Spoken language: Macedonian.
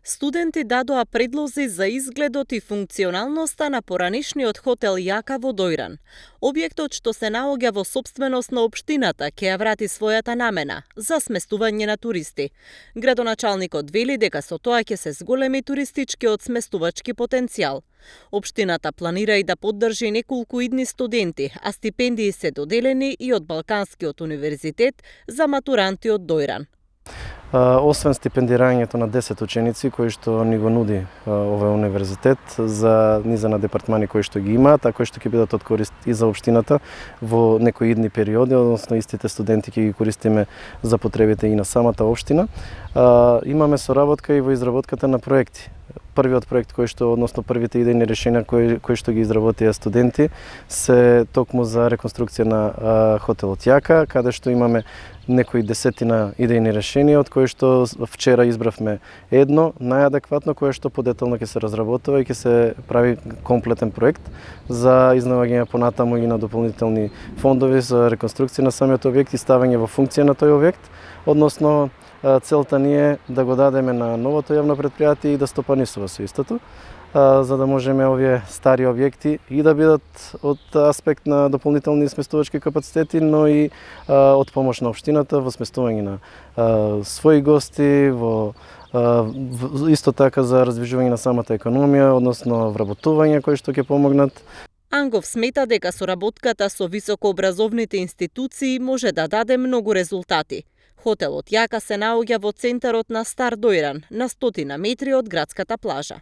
Студенти дадоа предлози за изгледот и функционалноста на поранешниот хотел Јака во Дојран. Објектот, што се наоѓа во сопственост на општината, ќе ја врати својата намена – за сместување на туристи. Градоначалникот вели дека со тоа ќе се зголеми туристичкиот сместувачки потенцијал. Општината планира и да поддржи неколку идни студенти, а стипендии се доделени и од Балканскиот универзитет за матуранти од Дојран. Освен стипендирањето на 10 ученици кои што ни го нуди овој универзитет за низа на департмани кои што ги имаат, а кои што ќе бидат од корист и за општината во некои идни периоди, односно истите студенти ќе ги користиме за потребите и на самата општина. Имаме соработка и во изработката на проекти. Првиот проект односно првите идејни решенија кои што ги изработија студенти се токму за реконструкција на хотелот Јака, каде што имаме некои десетина идејни решенија, од кои што вчера избравме едно најадекватно, кое што подетално ќе се разработува и ќе се прави комплетен проект за изнаоѓање понатаму и на дополнителни фондови за реконструкција на самиот објект и ставање во функција на тој објект, односно целта ни е да го дадеме на новото јавно претпријатие и да стопанисува со истото, за да можеме овие стари објекти и да бидат од аспект на дополнителни сместувачки капацитети, но и од помош на општината во сместување на своји гости, исто така за развижување на самата економија, односно вработување кои што ќе помогнат. Ангов смета дека соработката со високообразовните институции може да даде многу резултати. Хотелот Јака се наоѓа во центарот на Стар Дојран, на 100 метри од градската плажа.